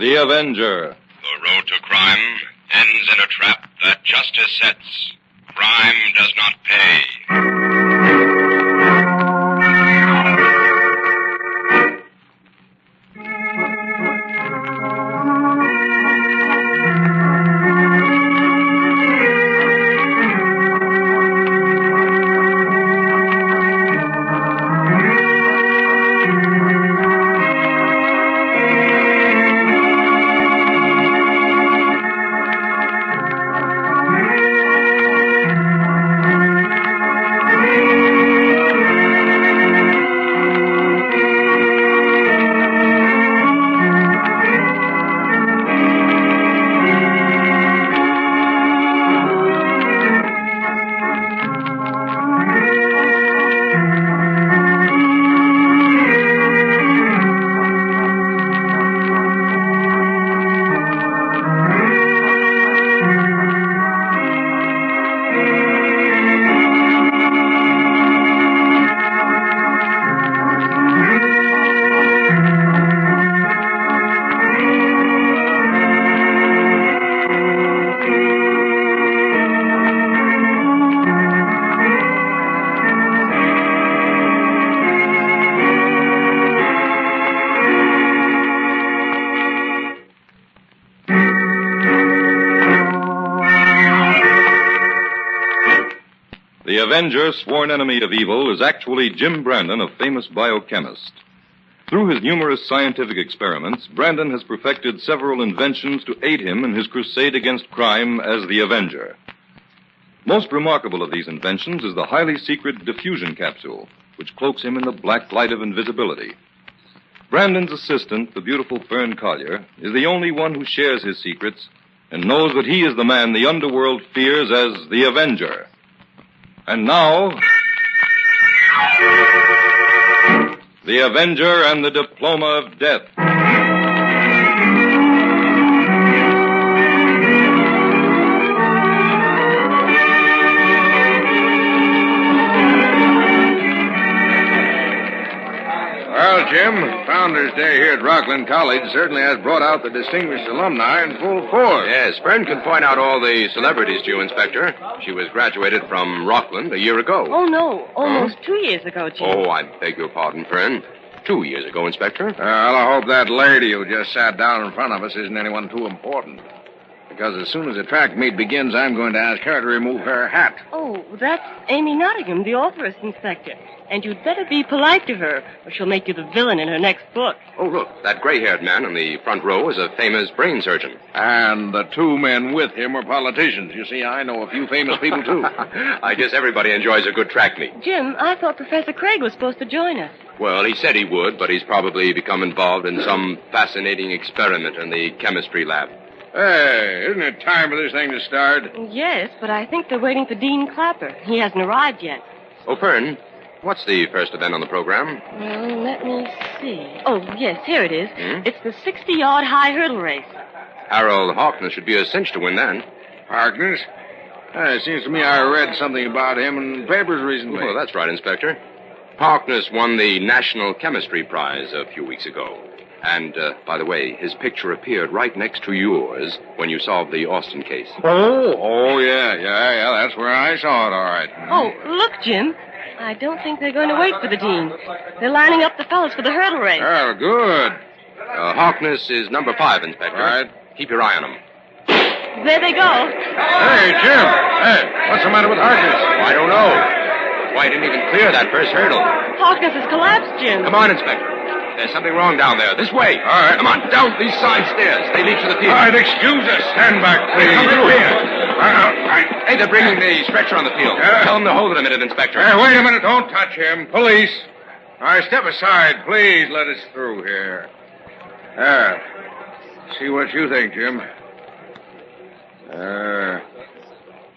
The Avenger. The road to crime ends in a trap that justice sets. Crime does not pay. The Avenger, sworn enemy of evil, is actually Jim Brandon, a famous biochemist. Through his numerous scientific experiments, Brandon has perfected several inventions to aid him in his crusade against crime as the Avenger. Most remarkable of these inventions is the highly secret diffusion capsule, which cloaks him in the black light of invisibility. Brandon's assistant, the beautiful Fern Collier, is the only one who shares his secrets and knows that he is the man the underworld fears as the Avenger. And now, the Avenger and the Diploma of Death. Well, Jim, Founders Day here at Rockland College certainly has brought out the distinguished alumni in full force. Yes, Fern can point out all the celebrities to you, Inspector. She was graduated from Rockland a year ago. Oh, no. Almost 2 years ago, Jim. Oh, I beg your pardon, Fern. 2 years ago, Inspector. Well, I hope that lady who just sat down in front of us isn't anyone too important. Because as soon as the track meet begins, I'm going to ask her to remove her hat. Oh, that's Amy Nottingham, the authoress, Inspector. And you'd better be polite to her, or she'll make you the villain in her next book. Oh, look, that gray-haired man in the front row is a famous brain surgeon. And the two men with him are politicians. You see, I know a few famous people, too. I guess everybody enjoys a good track meet. Jim, I thought Professor Craig was supposed to join us. Well, he said he would, but he's probably become involved in some fascinating experiment in the chemistry lab. Hey, isn't it time for this thing to start? Yes, but I think they're waiting for Dean Clapper. He hasn't arrived yet. Oh, Fern, what's the first event on the program? Well, let me see. Oh, yes, here it is. Hmm? It's the 60-yard high hurdle race. Harold Harkness should be a cinch to win that. Harkness? It seems to me I read something about him in the papers recently. Oh, that's right, Inspector. Harkness won the National Chemistry Prize a few weeks ago. And, by the way, his picture appeared right next to yours when you solved the Austin case. Oh, yeah, that's where I saw it, all right. Oh, look, Jim. I don't think they're going to wait for the dean. They're lining up the fellows for the hurdle race. Oh, good. Harkness is number 5, Inspector. Right. Keep your eye on him. There they go. Hey, Jim. Hey, what's the matter with Harkness? I don't know. Why, he didn't even clear that first hurdle. Harkness has collapsed, Jim. Come on, Inspector. There's something wrong down there. This way. All right. Come on, down these side stairs. They lead to the field. All right, excuse us. Stand back, please. Come through here. Right. Hey, they're bringing the stretcher on the field. Tell them to hold it a minute, Inspector. Hey, wait a minute. Don't touch him. Police. All right, step aside. Please let us through here. See what you think, Jim.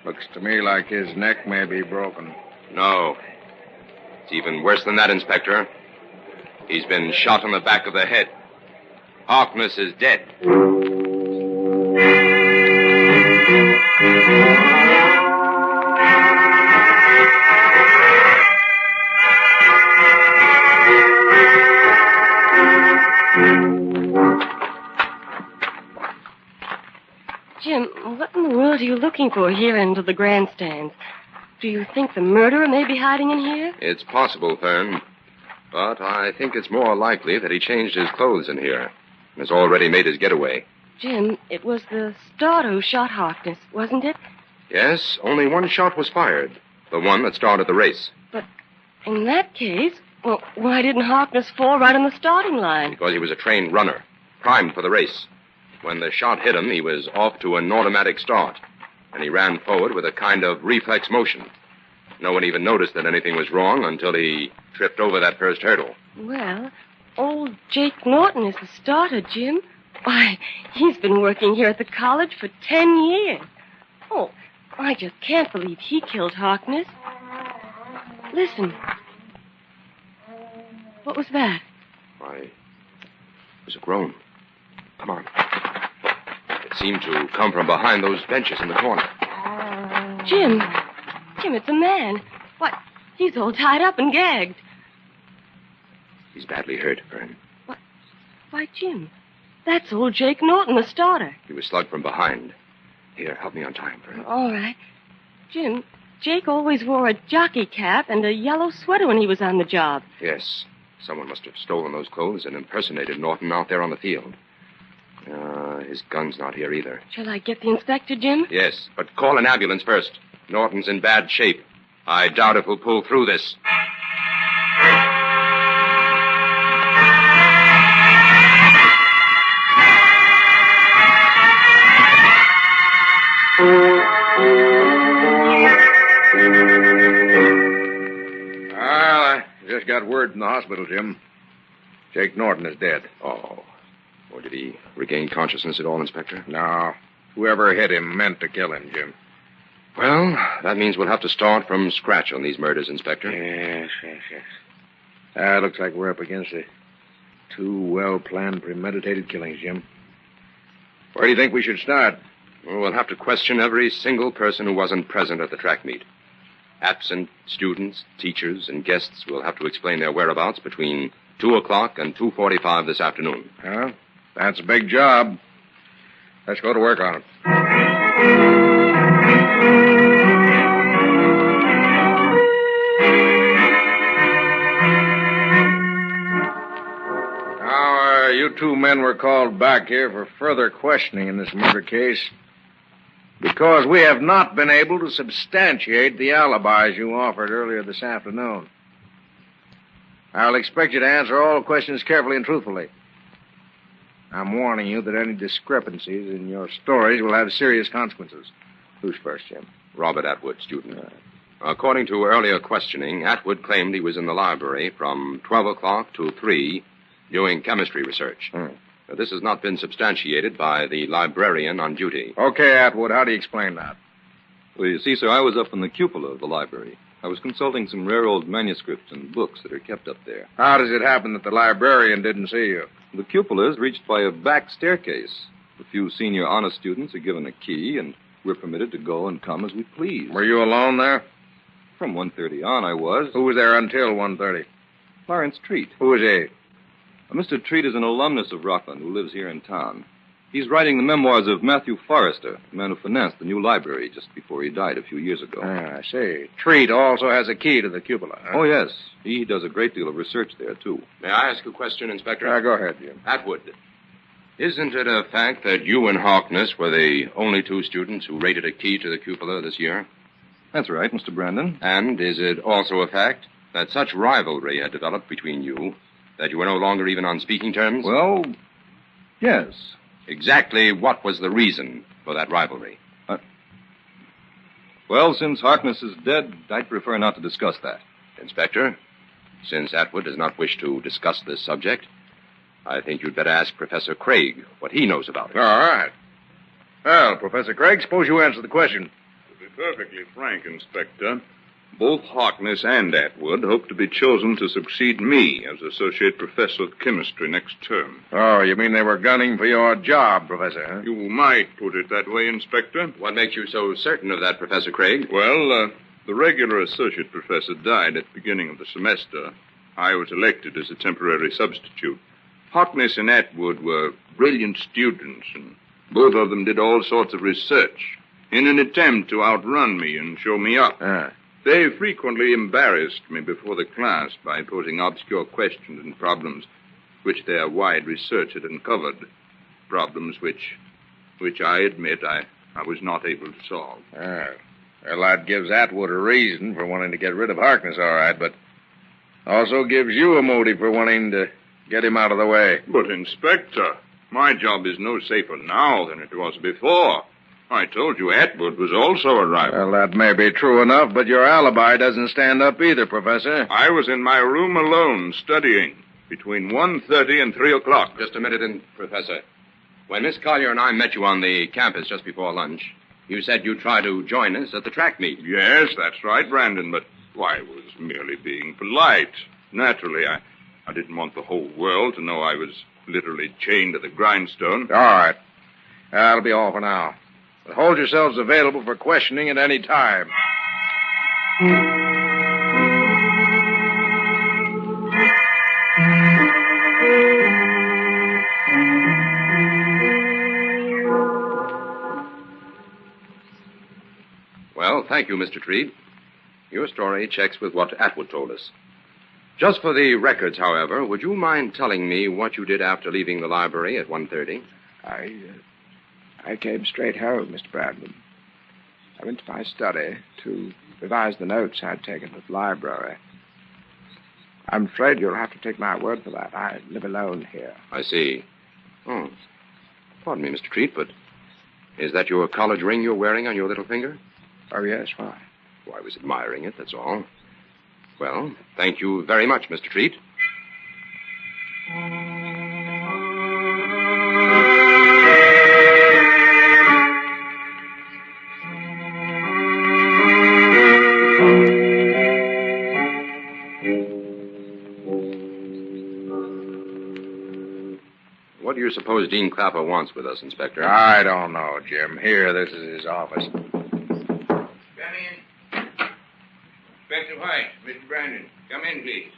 Looks to me like his neck may be broken. No. It's even worse than that, Inspector. He's been shot in the back of the head. Harkness is dead. looking for here into the grandstands. Do you think the murderer may be hiding in here? It's possible, Fern. But I think it's more likely that he changed his clothes in here and has already made his getaway. Jim, it was the starter who shot Harkness, wasn't it? Yes, only one shot was fired. The one that started the race. But in that case, well, why didn't Harkness fall right on the starting line? Because he was a trained runner, primed for the race. When the shot hit him, he was off to an automatic start, and he ran forward with a kind of reflex motion. No one even noticed that anything was wrong until he tripped over that first hurdle. Well, old Jake Norton is the starter, Jim. Why, he's been working here at the college for 10 years. Oh, I just can't believe he killed Harkness. Listen. What was that? Why, it was a groan. Come on. It seemed to come from behind those benches in the corner. Jim, it's a man. What? He's all tied up and gagged. He's badly hurt, Fern. What? Why, Jim, that's old Jake Norton, the starter. He was slugged from behind. Here, help me untie him, Fern. All right. Jim, Jake always wore a jockey cap and a yellow sweater when he was on the job. Yes. Someone must have stolen those clothes and impersonated Norton out there on the field. His gun's not here either. Shall I get the inspector, Jim? Yes, but call an ambulance first. Norton's in bad shape. I doubt if we'll pull through this. Well, I just got word from the hospital, Jim. Jake Norton is dead. Oh. Or did he regain consciousness at all, Inspector? No. Whoever hit him meant to kill him, Jim. Well, that means we'll have to start from scratch on these murders, Inspector. Yes. Looks like we're up against two well-planned, premeditated killings, Jim. Where do you think we should start? Well, we'll have to question every single person who wasn't present at the track meet. Absent students, teachers, and guests will have to explain their whereabouts between 2 o'clock and 2:45 this afternoon. Huh? That's a big job. Let's go to work on it. Now, you two men were called back here for further questioning in this murder case because we have not been able to substantiate the alibis you offered earlier this afternoon. I'll expect you to answer all questions carefully and truthfully. I'm warning you that any discrepancies in your stories will have serious consequences. Who's first, Jim? Robert Atwood, student. According to earlier questioning, Atwood claimed he was in the library from 12 o'clock to 3 doing chemistry research. This has not been substantiated by the librarian on duty. Okay, Atwood, how do you explain that? Well, you see, sir, I was up in the cupola of the library. I was consulting some rare old manuscripts and books that are kept up there. How does it happen that the librarian didn't see you? The cupola is reached by a back staircase. A few senior honor students are given a key, and we're permitted to go and come as we please. Were you alone there? From 1:30 on, I was. Who was there until 1:30? Clarence Treat. Who was he? Mr. Treat is an alumnus of Rockland who lives here in town. He's writing the memoirs of Matthew Forrester, the man who financed the new library just before he died a few years ago. I see. Treat also has a key to the cupola, huh? Oh, yes. He does a great deal of research there, too. May I ask a question, Inspector? Go ahead, Jim. Atwood, isn't it a fact that you and Harkness were the only two students who raided a key to the cupola this year? That's right, Mr. Brandon. And is it also a fact that such rivalry had developed between you that you were no longer even on speaking terms? Well, yes. Exactly what was the reason for that rivalry? Well, since Harkness is dead, I'd prefer not to discuss that. Inspector, since Atwood does not wish to discuss this subject, I think you'd better ask Professor Craig what he knows about it. All right. Well, Professor Craig, suppose you answer the question. To be perfectly frank, Inspector, both Harkness and Atwood hope to be chosen to succeed me as Associate Professor of Chemistry next term. Oh, you mean they were gunning for your job, Professor, huh? You might put it that way, Inspector. What makes you so certain of that, Professor Craig? Well, the regular associate professor died at the beginning of the semester. I was elected as a temporary substitute. Harkness and Atwood were brilliant students, and both of them did all sorts of research. in an attempt to outrun me and show me up. They frequently embarrassed me before the class by posing obscure questions and problems which their wide research had uncovered. Problems which I admit I was not able to solve. Well, that gives Atwood a reason for wanting to get rid of Harkness, all right, but also gives you a motive for wanting to get him out of the way. But, Inspector, my job is no safer now than it was before. I told you Atwood was also a rival. Well, that may be true enough, but your alibi doesn't stand up either, Professor. I was in my room alone, studying, between 1:30 and 3 o'clock. Just a minute, Professor. When Miss Collier and I met you on the campus just before lunch, you said you'd try to join us at the track meet. Yes, that's right, Brandon, but I was merely being polite. Naturally, I didn't want the whole world to know I was literally chained to the grindstone. All right. That'll be all for now. But hold yourselves available for questioning at any time. Well, thank you, Mr. Treat. Your story checks with what Atwood told us. Just for the records, however, would you mind telling me what you did after leaving the library at 1:30? I came straight home, Mr. Brandon. I went to my study to revise the notes I'd taken at the library. I'm afraid you'll have to take my word for that. I live alone here. I see. Oh, pardon me, Mr. Treat, but is that your college ring you're wearing on your little finger? Oh, yes, why? Oh, I was admiring it, that's all. Well, thank you very much, Mr. Treat. What do you suppose Dean Clapper wants with us, Inspector? I don't know, Jim. Here, this is his office. Come in. Inspector White, Mr. Brandon. Come in, please.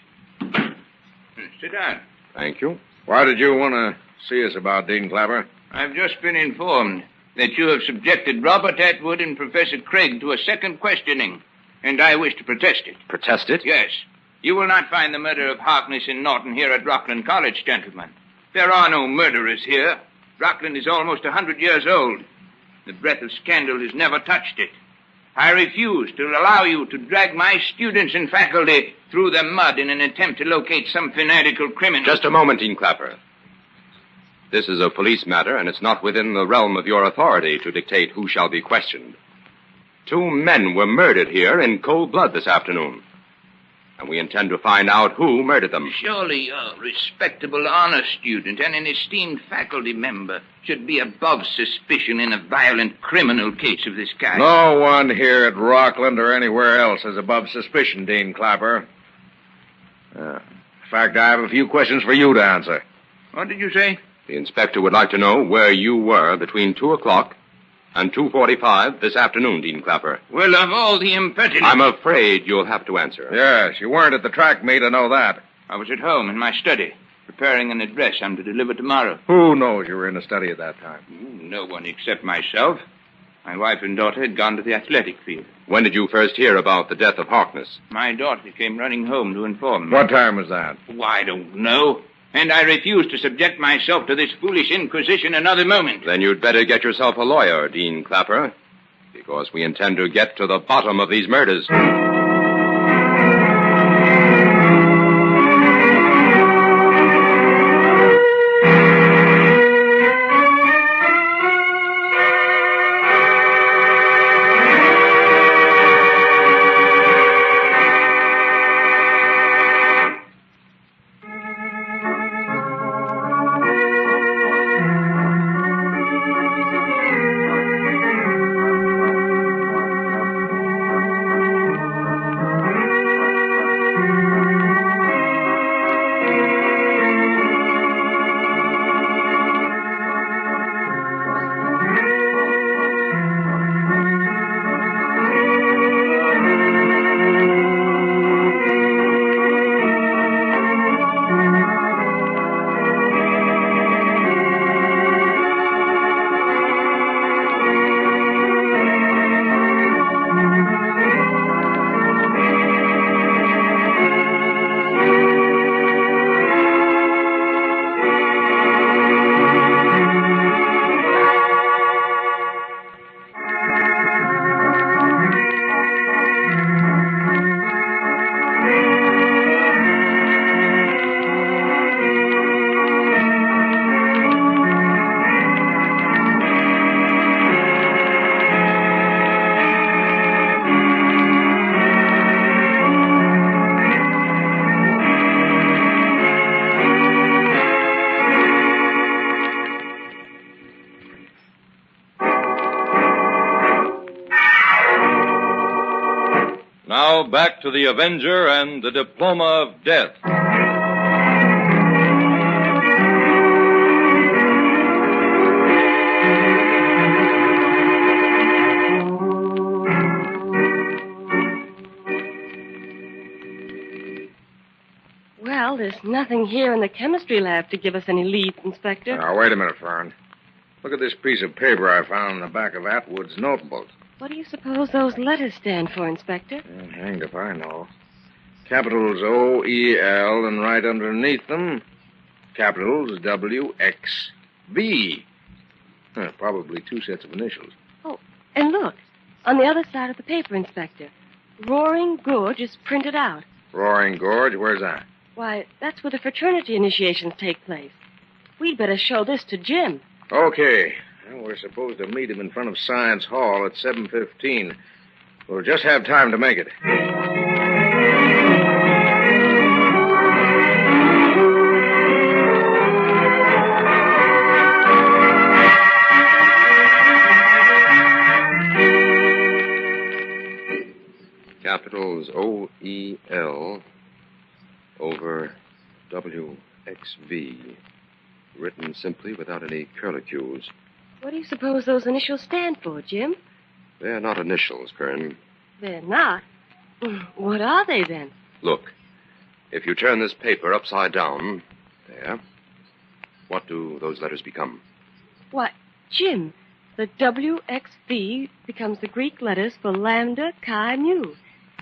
Sit down. Thank you. Why did you want to see us about Dean Clapper? I've just been informed that you have subjected Robert Atwood and Professor Craig to a second questioning, and I wish to protest it. Protest it? Yes. You will not find the murder of Harkness and Norton here at Rockland College, gentlemen. There are no murderers here. Rockland is almost 100 years old. The breath of scandal has never touched it. I refuse to allow you to drag my students and faculty through the mud in an attempt to locate some fanatical criminal. Just a moment, Dean Clapper. This is a police matter, and it's not within the realm of your authority to dictate who shall be questioned. 2 men were murdered here in cold blood this afternoon, and we intend to find out who murdered them. Surely a respectable honor student and an esteemed faculty member should be above suspicion in a violent criminal case of this kind. No one here at Rockland or anywhere else is above suspicion, Dean Clapper. In fact, I have a few questions for you to answer. What did you say? The inspector would like to know where you were between 2 o'clock and 2:45 this afternoon, Dean Clapper. Well, of all the impertinence... I'm afraid you'll have to answer. Yes, you weren't at the track meet, I know that. I was at home in my study, preparing an address I'm to deliver tomorrow. Who knows you were in the study at that time? No one except myself. My wife and daughter had gone to the athletic field. When did you first hear about the death of Harkness? My daughter came running home to inform me. What time was that? Oh, I don't know. And I refuse to subject myself to this foolish inquisition another moment. Then you'd better get yourself a lawyer, Dean Clapper, because we intend to get to the bottom of these murders. now, back to the Avenger and the Diploma of Death. Well, there's nothing here in the chemistry lab to give us any leads, Inspector. Now, wait a minute, Fern. Look at this piece of paper I found in the back of Atwood's notebook. What do you suppose those letters stand for, Inspector? Hanged if I know. Capitals O-E-L, and right underneath them, capitals W-X-V. Probably two sets of initials. Oh, and look, on the other side of the paper, Inspector, Roaring Gorge is printed out. Roaring Gorge? Where's that? Why, that's where the fraternity initiations take place. We'd better show this to Jim. Okay. Well, we're supposed to meet him in front of Science Hall at 7:15. We'll just have time to make it. Capitals O-E-L over W-X-V. Written simply without any curlicues. What do you suppose those initials stand for, Jim? They're not initials, Kern. They're not. What are they, then? Look, if you turn this paper upside down, there, what do those letters become? Why, Jim, the WXV becomes the Greek letters for Lambda Chi Mu,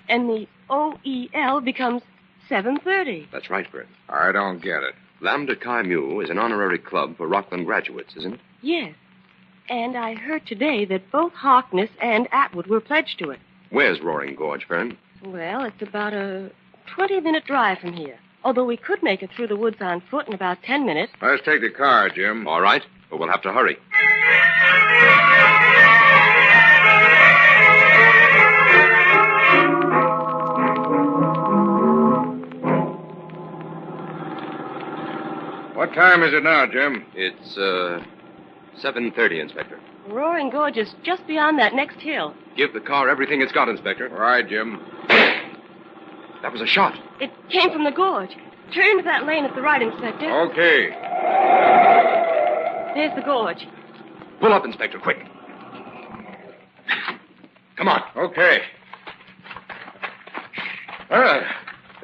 and the OEL becomes 730. That's right, Kern. I don't get it. Lambda Chi Mu is an honorary club for Rockland graduates, isn't it? Yes. And I heard today that both Harkness and Atwood were pledged to it. Where's Roaring Gorge, Fern? Well, it's about a 20-minute drive from here. Although we could make it through the woods on foot in about 10 minutes. Let's take the car, Jim. All right, but we'll have to hurry. What time is it now, Jim? It's, 7:30, Inspector. Roaring Gorge is just beyond that next hill. Give the car everything it's got, Inspector. All right, Jim. That was a shot. It came from the gorge. Turn into that lane at the right, Inspector. Okay. There's the gorge. Pull up, Inspector, quick. Come on. Okay.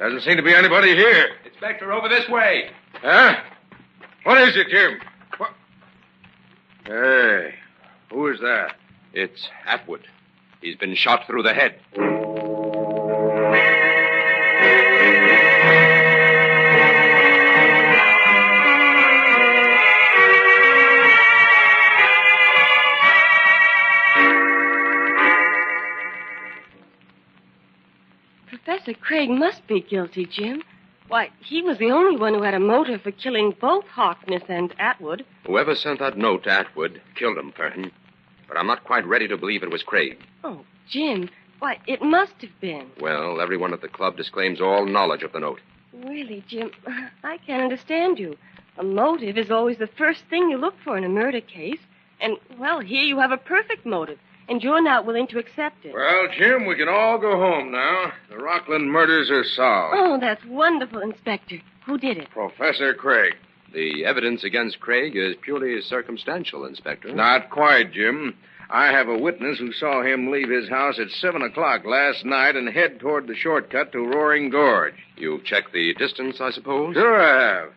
Doesn't seem to be anybody here. Inspector, over this way. Huh? What is it, Jim? What? Hey, who is that? It's Atwood. He's been shot through the head. Professor Craig must be guilty, Jim. Why, he was the only one who had a motive for killing both Harkness and Atwood. Whoever sent that note to Atwood killed him, Fern. But I'm not quite ready to believe it was Craig. Oh, Jim, why, it must have been. Well, everyone at the club disclaims all knowledge of the note. Really, Jim, I can't understand you. A motive is always the first thing you look for in a murder case. And, well, here you have a perfect motive, and you're not willing to accept it. Well, Jim, we can all go home now. The Rockland murders are solved. Oh, that's wonderful, Inspector. Who did it? Professor Craig. The evidence against Craig is purely circumstantial, Inspector. Not quite, Jim. I have a witness who saw him leave his house at 7 o'clock last night and head toward the shortcut to Roaring Gorge. You've checked the distance, I suppose? Sure I have.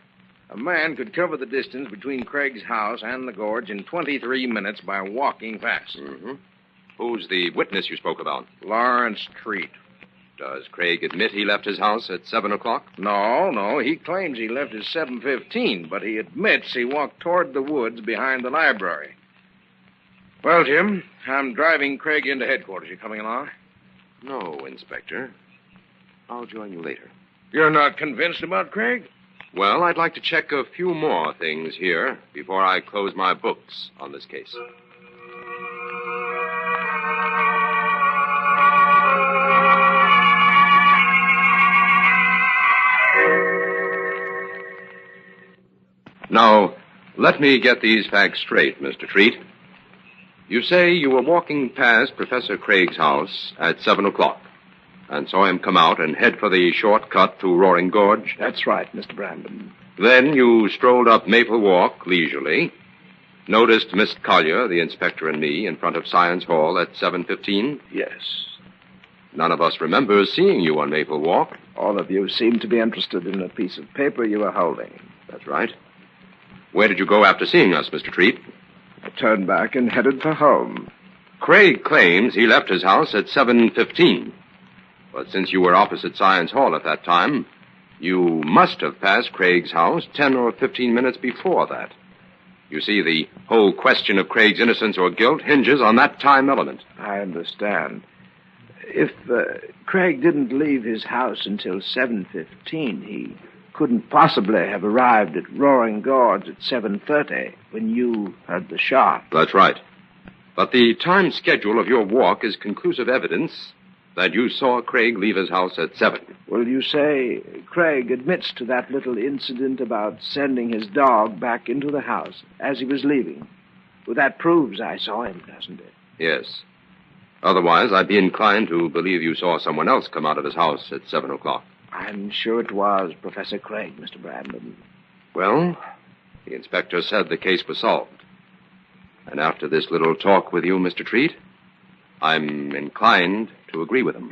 A man could cover the distance between Craig's house and the gorge in 23 minutes by walking fast. Mm-hmm. Who's the witness you spoke about? Lawrence Treat. Does Craig admit he left his house at 7 o'clock? No. He claims he left at 7:15, but he admits he walked toward the woods behind the library. Well, Jim, I'm driving Craig into headquarters. You coming along? No, Inspector. I'll join you later. You're not convinced about Craig? Well, I'd like to check a few more things here before I close my books on this case. Now, let me get these facts straight, Mr. Treat. You say you were walking past Professor Craig's house at 7 o'clock. and saw him come out and head for the short cut through Roaring Gorge? That's right, Mr. Brandon. Then you strolled up Maple Walk leisurely, noticed Miss Collier, the inspector, and me in front of Science Hall at 7:15? Yes. None of us remembers seeing you on Maple Walk. All of you seem to be interested in a piece of paper you were holding. That's right. Where did you go after seeing us, Mr. Treat? I turned back and headed for home. Craig claims he left his house at 7:15. But since you were opposite Science Hall at that time, you must have passed Craig's house 10 or 15 minutes before that. You see, the whole question of Craig's innocence or guilt hinges on that time element. I understand. If Craig didn't leave his house until 7:15, he couldn't possibly have arrived at Roaring Gorge at 7:30 when you heard the shot. That's right. But the time schedule of your walk is conclusive evidence that you saw Craig leave his house at 7. Well, you say Craig admits to that little incident about sending his dog back into the house as he was leaving. Well, that proves I saw him, doesn't it? Yes. Otherwise, I'd be inclined to believe you saw someone else come out of his house at 7 o'clock. I'm sure it was Professor Craig, Mr. Brandon. Well, the inspector said the case was solved. And after this little talk with you, Mr. Treat, I'm inclined to agree with him.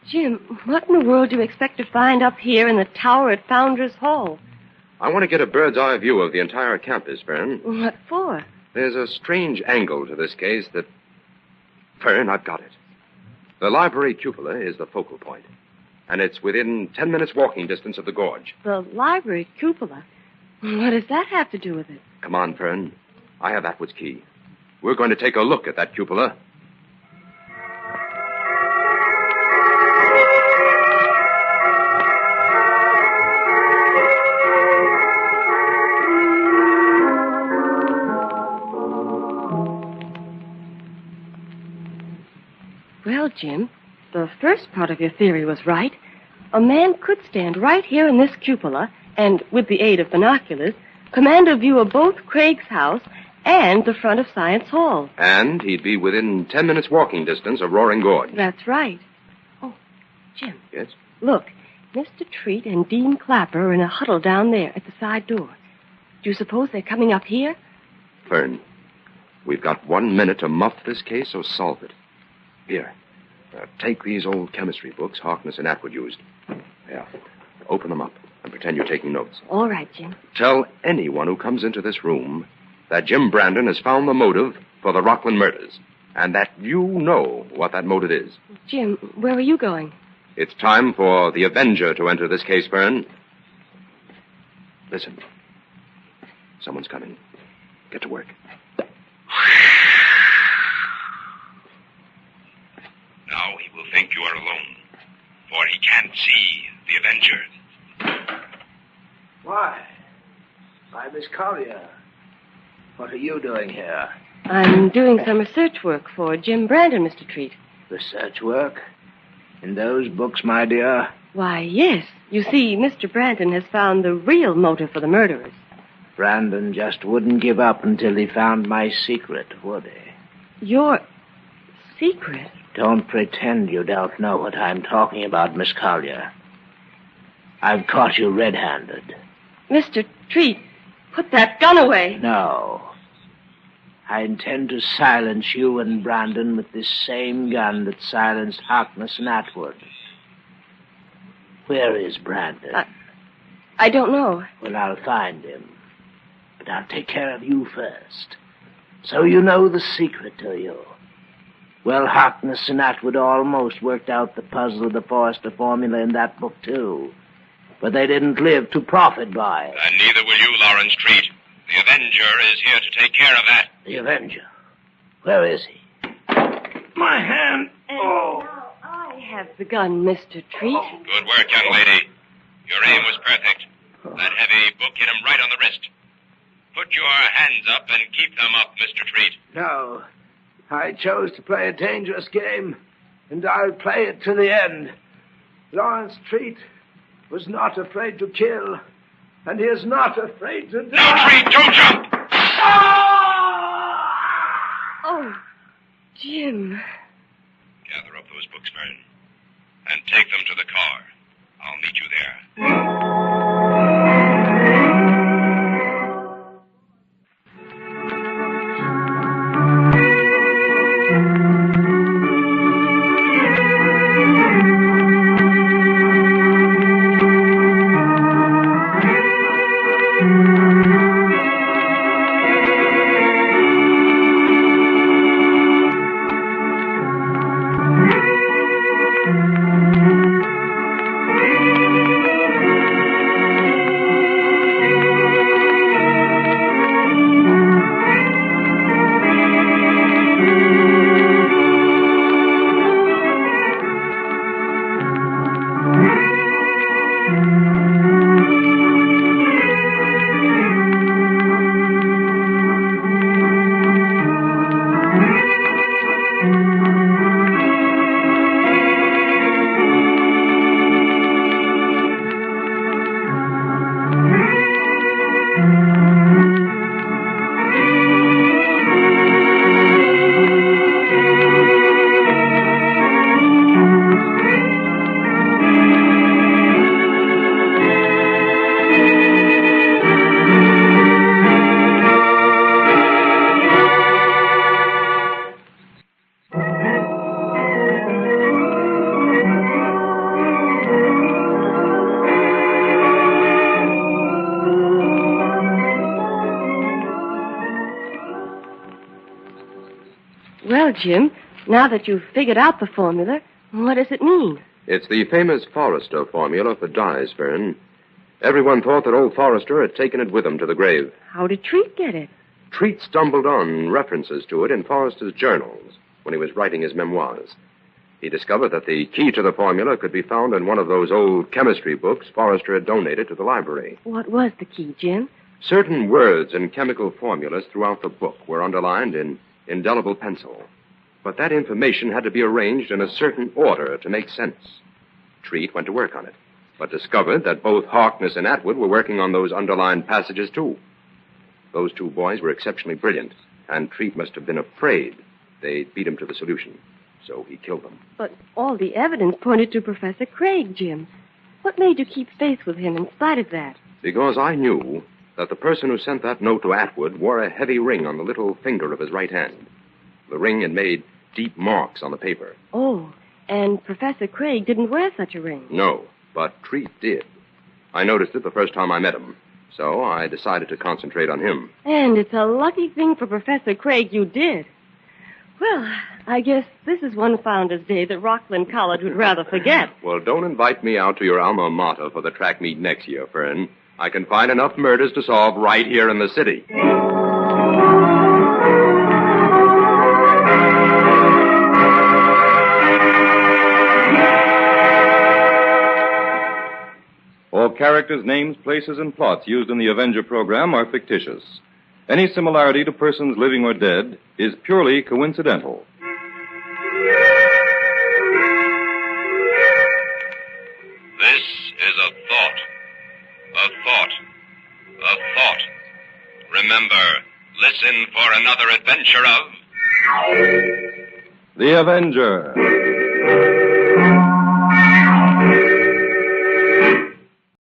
Jim, what in the world do you expect to find up here in the tower at Founders Hall? I want to get a bird's eye view of the entire campus, Fern. What for? There's a strange angle to this case that... Fern, I've got it. The library cupola is the focal point, and it's within 10 minutes walking distance of the gorge. The library cupola? What does that have to do with it? Come on, Fern. I have Atwood's key. We're going to take a look at that cupola. Well, Jim, the first part of your theory was right. A man could stand right here in this cupola and, with the aid of binoculars, command a view of both Craig's house and the front of Science Hall. And he'd be within 10 minutes walking distance of Roaring Gorge. That's right. Oh, Jim. Yes? Look, Mr. Treat and Dean Clapper are in a huddle down there at the side door. Do you suppose they're coming up here? Fern, we've got 1 minute to muff this case or solve it. Here, take these old chemistry books Harkness and Atwood used. Yeah, open them up and pretend you're taking notes. All right, Jim. Tell anyone who comes into this room that Jim Brandon has found the motive for the Rockland murders, and that you know what that motive is. Jim, where are you going? It's time for the Avenger to enter this case, Fern. Listen. Someone's coming. Get to work. Now he will think you are alone, for he can't see the Avenger. Why, Miss Collier. What are you doing here? I'm doing some research work for Jim Brandon, Mr. Treat. Research work? In those books, my dear? Why, yes. You see, Mr. Brandon has found the real motive for the murderers. Brandon just wouldn't give up until he found my secret, would he? Your secret? Don't pretend you don't know what I'm talking about, Miss Collier. I've caught you red-handed. Mr. Treat, put that gun away. No. I intend to silence you and Brandon with this same gun that silenced Harkness and Atwood. Where is Brandon? I don't know. Well, I'll find him. But I'll take care of you first. So you know the secret, do you? Well, Harkness and Atwood almost worked out the puzzle of the Forrester formula in that book, too. But they didn't live to profit by it. And neither will you, Lawrence Treat. The Avenger is here to take care of that. The Avenger? Where is he? My hand. Oh. Now I have the gun, Mr. Treat. Good work, young lady. Your aim was perfect. That heavy book hit him right on the wrist. Put your hands up and keep them up, Mr. Treat. No. I chose to play a dangerous game, and I'll play it to the end. Lawrence Treat was not afraid to kill, and he is not afraid to die. Now, Treat, don't jump! Oh, Jim. Gather up those books, Vern, and take them to the car. I'll meet you there. Well, Jim, now that you've figured out the formula, what does it mean? It's the famous Forrester formula for dyes, Vern. Everyone thought that old Forrester had taken it with him to the grave. How did Treat get it? Treat stumbled on references to it in Forrester's journals when he was writing his memoirs. He discovered that the key to the formula could be found in one of those old chemistry books Forrester had donated to the library. What was the key, Jim? Certain words and chemical formulas throughout the book were underlined in indelible pencil. But that information had to be arranged in a certain order to make sense. Treat went to work on it, but discovered that both Harkness and Atwood were working on those underlined passages, too. Those two boys were exceptionally brilliant, and Treat must have been afraid they'd beat him to the solution. So he killed them. But all the evidence pointed to Professor Craig, Jim. What made you keep faith with him in spite of that? Because I knew that the person who sent that note to Atwood wore a heavy ring on the little finger of his right hand. The ring had made deep marks on the paper. Oh, and Professor Craig didn't wear such a ring. No, but Treat did. I noticed it the first time I met him, so I decided to concentrate on him. And it's a lucky thing for Professor Craig you did. Well, I guess this is one Founder's Day that Rockland College would rather forget. Well, don't invite me out to your alma mater for the track meet next year, Fern. I can find enough murders to solve right here in the city. All characters, names, places, and plots used in the Avenger program are fictitious. Any similarity to persons living or dead is purely coincidental. This is a thought. A thought. A thought. Remember, listen for another adventure of... The Avenger.